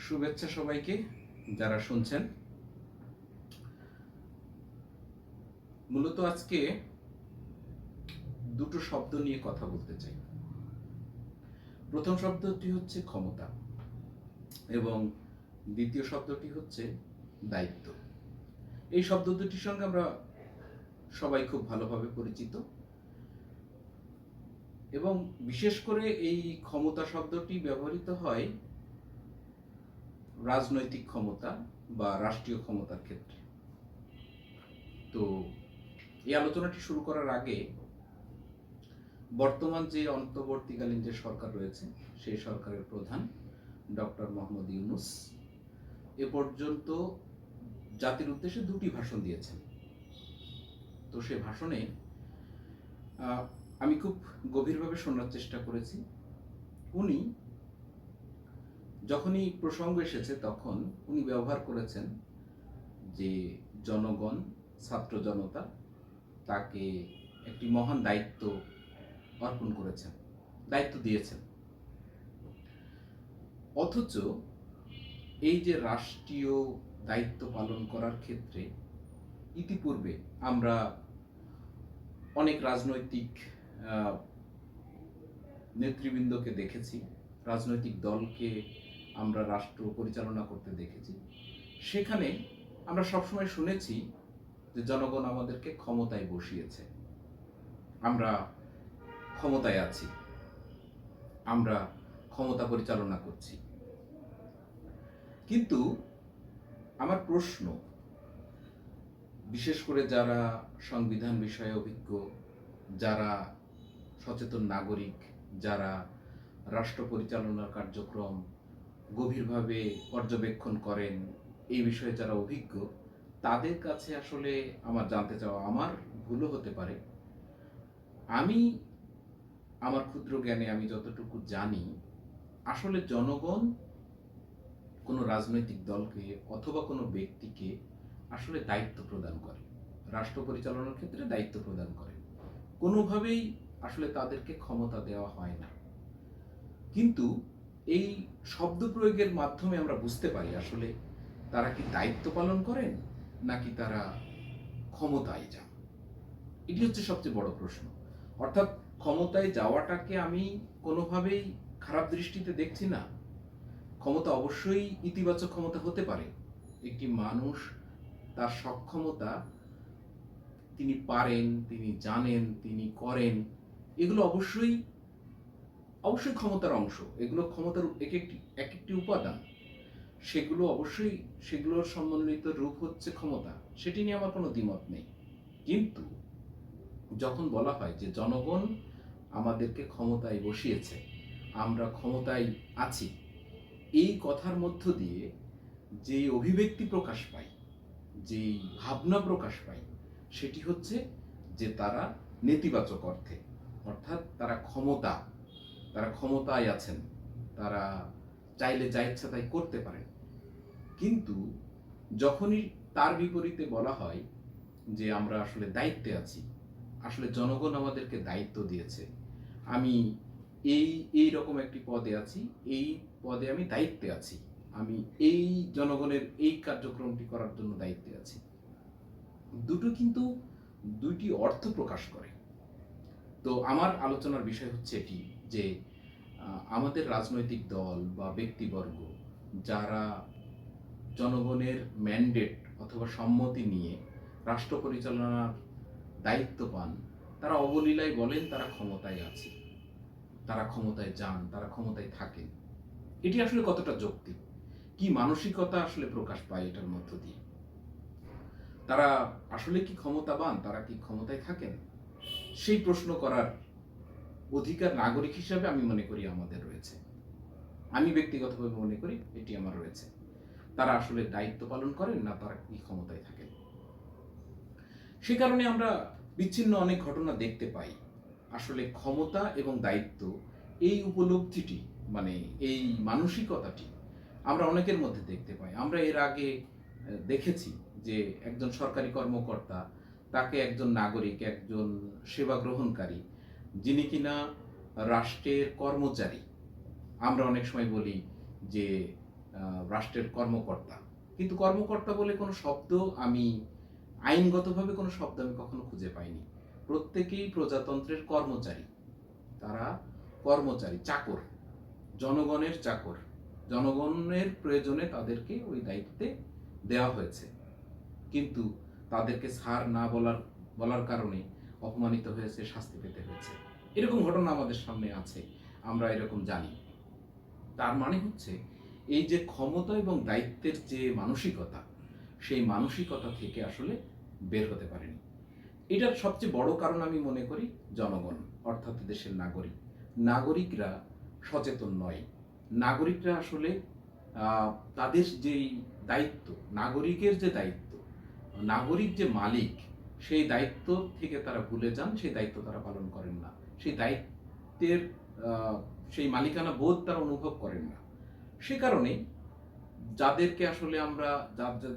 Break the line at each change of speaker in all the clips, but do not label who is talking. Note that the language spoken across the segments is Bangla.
শুভেচ্ছা সবাইকে যারা শুনছেন। মূলত আজকে দুটো শব্দ নিয়ে কথা বলতে চাই। প্রথম শব্দটি হচ্ছে ক্ষমতা এবং দ্বিতীয় শব্দটি হচ্ছে দায়িত্ব। এই শব্দ দুটির সঙ্গে আমরা সবাই খুব ভালোভাবে পরিচিত এবং বিশেষ করে এই ক্ষমতা শব্দটি ব্যবহৃত হয় রাজনৈতিক ক্ষমতা বা রাষ্ট্রীয় ক্ষমতার ক্ষেত্রে। তো এই আলোচনাটি শুরু করার আগে বর্তমান যে অন্তর্বর্তীকালীন যে সরকার রয়েছে সেই সরকারের প্রধান ডক্টর মোহাম্মদ ইউনূস এ পর্যন্ত জাতির উদ্দেশ্যে দুটি ভাষণ দিয়েছেন। তো সে ভাষণে আমি খুব গভীরভাবে শোনার চেষ্টা করেছি। উনি যখনই প্রসঙ্গ এসেছে তখন উনি ব্যবহার করেছেন যে জনগণ, ছাত্র জনতা তাকে একটি মহান দায়িত্ব অর্পণ করেছেন, দায়িত্ব দিয়েছেন। অথচ এই যে রাষ্ট্রীয় দায়িত্ব পালন করার ক্ষেত্রে ইতিপূর্বে আমরা অনেক রাজনৈতিক নেতৃবৃন্দকে দেখেছি, রাজনৈতিক দলকে আমরা রাষ্ট্র পরিচালনা করতে দেখেছি। সেখানে আমরা সবসময় শুনেছি যে জনগণ আমাদেরকে ক্ষমতায় বসিয়েছে, আমরা ক্ষমতায় আছি, আমরা ক্ষমতা পরিচালনা করছি। কিন্তু আমার প্রশ্ন, বিশেষ করে যারা সংবিধান বিষয়ে অভিজ্ঞ, যারা সচেতন নাগরিক, যারা রাষ্ট্র পরিচালনার কার্যক্রম গভীরভাবে পর্যবেক্ষণ করেন, এই বিষয়ে যারা অভিজ্ঞ, তাদের কাছে আসলে আমার জানতে চাওয়া, আমার ভুলও হতে পারে, আমি আমার ক্ষুদ্র জ্ঞানে আমি যতটুকু জানি, আসলে জনগণ কোনো রাজনৈতিক দলকে অথবা কোনো ব্যক্তিকে আসলে দায়িত্ব প্রদান করে, রাষ্ট্র পরিচালনার ক্ষেত্রে দায়িত্ব প্রদান করে, কোনোভাবেই আসলে তাদেরকে ক্ষমতা দেওয়া হয় না। কিন্তু এই শব্দ প্রয়োগের মাধ্যমে আমরা বুঝতে পারি আসলে তারা কি দায়িত্ব পালন করেন নাকি তারা ক্ষমতায় যান। এটি হচ্ছে সবচেয়ে বড় প্রশ্ন। অর্থাৎ ক্ষমতায় যাওয়াটাকে আমি কোনোভাবেই খারাপ দৃষ্টিতে দেখছি না। ক্ষমতা অবশ্যই ইতিবাচক ক্ষমতা হতে পারে। একটি মানুষ তার সক্ষমতা, তিনি পারেন, তিনি জানেন, তিনি করেন, এগুলো অবশ্যই অবশ্যই ক্ষমতার অংশ। এগুলো ক্ষমতার এক একটি উপাদান। সেগুলো অবশ্যই, সেগুলোর সম্মিলিত রূপ হচ্ছে ক্ষমতা। সেটি নিয়ে আমার কোনো দ্বিমত নেই। কিন্তু যখন বলা হয় যে জনগণ আমাদেরকে ক্ষমতায় বসিয়েছে, আমরা ক্ষমতায় আছি, এই কথার মধ্য দিয়ে যে অভিব্যক্তি প্রকাশ পায়, যেই ভাবনা প্রকাশ পায়, সেটি হচ্ছে যে তারা নেতিবাচক অর্থে, অর্থাৎ তারা ক্ষমতায় আছেন, তারা চাইলে যা ইচ্ছা তাই করতে পারেন। কিন্তু যখনই তার বিপরীতে বলা হয় যে আমরা আসলে দায়িত্বে আছি, আসলে জনগণ আমাদেরকে দায়িত্ব দিয়েছে, আমি এই রকম একটি পদে আছি, এই পদে আমি দায়িত্বে আছি, আমি এই জনগণের এই কার্যক্রমটি করার জন্য দায়িত্বে আছি, দুটো কিন্তু দুইটি অর্থ প্রকাশ করে। তো আমার আলোচনার বিষয় হচ্ছে এটি যে আমাদের রাজনৈতিক দল বা ব্যক্তিবর্গ যারা জনগণের ম্যান্ডেট অথবা সম্মতি নিয়ে রাষ্ট্র পরিচালনার দায়িত্ব পান, তারা অবলীলায় বলেন তারা ক্ষমতায় আছে, তারা ক্ষমতায় যান, তারা ক্ষমতায় থাকেন। এটি আসলে কতটা যৌক্তিক, কি মানসিকতা আসলে প্রকাশ পায় এটার মধ্য দিয়ে? তারা আসলে কি ক্ষমতাবান, তারা কি ক্ষমতায় থাকেন? সেই প্রশ্ন করার অধিকার নাগরিক হিসাবে আমি মনে করি আমাদের রয়েছে। আমি ব্যক্তিগতভাবে মনে করি এটি আমার রয়েছে। তারা আসলে দায়িত্ব পালন করেন না তারা কি ক্ষমতায় থাকেন? সে কারণে আমরা বিচ্ছিন্ন অনেক ঘটনা দেখতে পাই। আসলে ক্ষমতা এবং দায়িত্ব, এই উপলব্ধিটি, মানে এই মানসিকতাটি আমরা অনেকের মধ্যে দেখতে পাই। আমরা এর আগে দেখেছি যে একজন সরকারি কর্মকর্তা, তাকে একজন নাগরিক, একজন সেবা গ্রহণকারী, যিনি কিনা রাষ্ট্রের কর্মচারী, আমরা অনেক সময় বলি যে রাষ্ট্রের কর্মকর্তা, কিন্তু কর্মকর্তা বলে কোনো শব্দ আমি আইনগতভাবে কোনো শব্দ আমি কখনো খুঁজে পাইনি। প্রত্যেকেই প্রজাতন্ত্রের কর্মচারী, তারা কর্মচারী, চাকর, জনগণের চাকর। জনগণের প্রয়োজনে তাদেরকে ওই দায়িত্বে দেওয়া হয়েছে, কিন্তু তাদেরকে স্যার না বলার কারণে অপমানিত হয়েছে, শাস্তি পেতে হয়েছে। এরকম ঘটনা আমাদের সামনে আছে, আমরা এরকম জানি। তার মানে হচ্ছে এই যে ক্ষমতা এবং দায়িত্বের যে মানসিকতা, সেই মানসিকতা থেকে আসলে বের হতে পারেনি। এটার সবচেয়ে বড় কারণ আমি মনে করি জনগণ, অর্থাৎ দেশের নাগরিক। নাগরিকরা সচেতন নয়। নাগরিকরা আসলে তাদের যেই দায়িত্ব, নাগরিকের যে দায়িত্ব, নাগরিক যে মালিক, সেই দায়িত্ব থেকে তারা ভুলে যান, সেই দায়িত্ব তারা পালন করেন না। সেই দায়িত্বের সেই মালিকানা বোধ তারা অনুভব করেন না। সে কারণেই যাদেরকে আসলে আমরা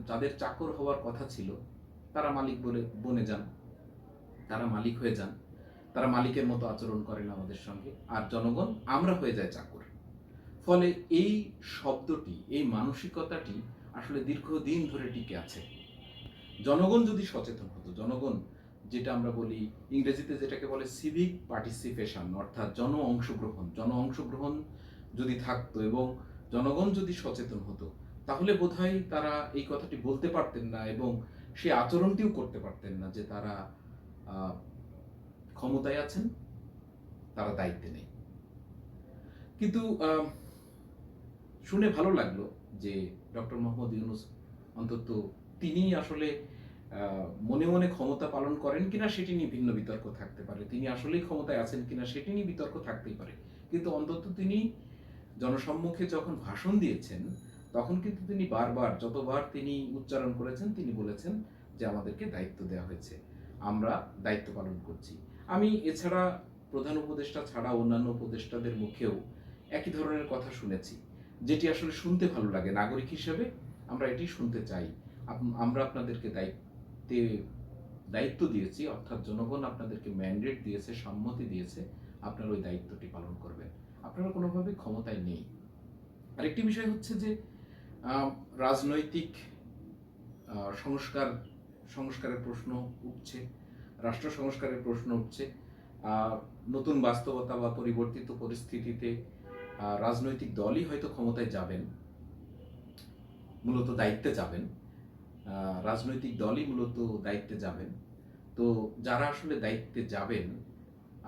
যাদের চাকর হওয়ার কথা ছিল, তারা মালিক বনে যান, তারা মালিক হয়ে যান, তারা মালিকের মতো আচরণ করেন আমাদের সঙ্গে, আর জনগণ আমরা হয়ে যায় চাকর। ফলে এই শব্দটি, এই মানসিকতাটি আসলে দীর্ঘদিন ধরে টিকে আছে। জনগণ যদি সচেতন হতো, জনগণ যেটা আমরা বলি ইংরেজিতে যেটাকে বলে সিভিক পার্টিসিপেশন, অর্থাৎ জন অংশগ্রহণ যদি থাকতো এবং জনগণ যদি সচেতন হতো, তাহলে বোধহয় তারা এই কথাটি বলতে পারতেন না এবং সে আচরণটিও করতে পারতেন না যে তারা ক্ষমতায় আছেন, তারা দায়িত্বে নেই। কিন্তু শুনে ভালো লাগলো যে ডক্টর মোহাম্মদ ইউনূস অন্তত তিনি আসলে মনে মনে ক্ষমতা পালন করেন কিনা সেটি নিয়ে ভিন্ন বিতর্ক থাকতে পারে, তিনি আসলেই ক্ষমতায় আছেন কিনা সেটি নিয়ে বিতর্ক থাকতেই পারে, কিন্তু অন্তত তিনি জনসম্মুখে যখন ভাষণ দিয়েছেন তখন কিন্তু তিনি বারবার, যতবার তিনি উচ্চারণ করেছেন, তিনি বলেছেন যে আমাদেরকে দায়িত্ব দেওয়া হয়েছে, আমরা দায়িত্ব পালন করছি। আমি এছাড়া প্রধান উপদেষ্টা ছাড়া অন্যান্য উপদেষ্টাদের মুখেও একই ধরনের কথা শুনেছি, যেটি আসলে শুনতে ভালো লাগে। নাগরিক হিসেবে আমরা এটি শুনতে চাই, আমরা আপনাদেরকে দায়িত্ব দিয়েছি, অর্থাৎ জনগণ আপনাদেরকে ম্যান্ডেট দিয়েছে, সম্মতি দিয়েছে, আপনারা ওই দায়িত্বটি পালন করবেন, আপনারা কোনোভাবে ক্ষমতায় নেই। আরেকটি বিষয় হচ্ছে যে রাজনৈতিক সংস্কারের প্রশ্ন উঠছে, রাষ্ট্র সংস্কারের প্রশ্ন উঠছে। নতুন বাস্তবতা বা পরিবর্তিত পরিস্থিতিতে রাজনৈতিক দলই হয়তো ক্ষমতায় যাবেন, মূলত দায়িত্বে যাবেন, রাজনৈতিক দলই মূলত দায়িত্বে যাবেন। তো যারা আসলে দায়িত্বে যাবেন,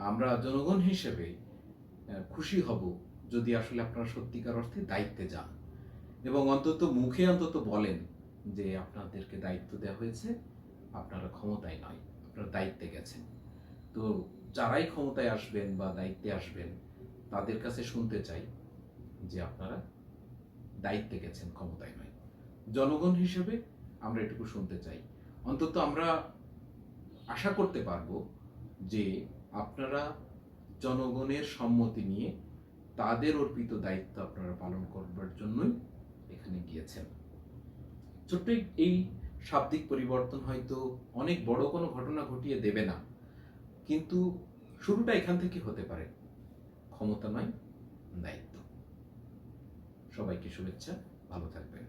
আমরা জনগণ হিসেবে খুশি হব যদি আসলে আপনারা সত্যিকার অর্থে দায়িত্বে যান এবং অন্তত মুখে অন্তত বলেন যে আপনাদেরকে দায়িত্ব দেওয়া হয়েছে, আপনারা ক্ষমতায় নয়, আপনারা দায়িত্বে গেছেন। তো যারাই ক্ষমতায় আসবেন বা দায়িত্বে আসবেন, তাদের কাছে শুনতে চাই যে আপনারা দায়িত্বে গেছেন, ক্ষমতায় নয়। জনগণ হিসেবে আমরা এটুকু শুনতে চাই। অন্তত আমরা আশা করতে পারবো যে আপনারা জনগণের সম্মতি নিয়ে তাদের অর্পিত দায়িত্ব আপনারা পালন করবার জন্যই এখানে গিয়েছেন। ছোট্ট এই শাব্দিক পরিবর্তন হয়তো অনেক বড় কোনো ঘটনা ঘটিয়ে দেবে না, কিন্তু শুরুটা এখান থেকে হতে পারে। ক্ষমতা নয়, দায়িত্ব। সবাইকে শুভেচ্ছা, ভালো থাকবেন।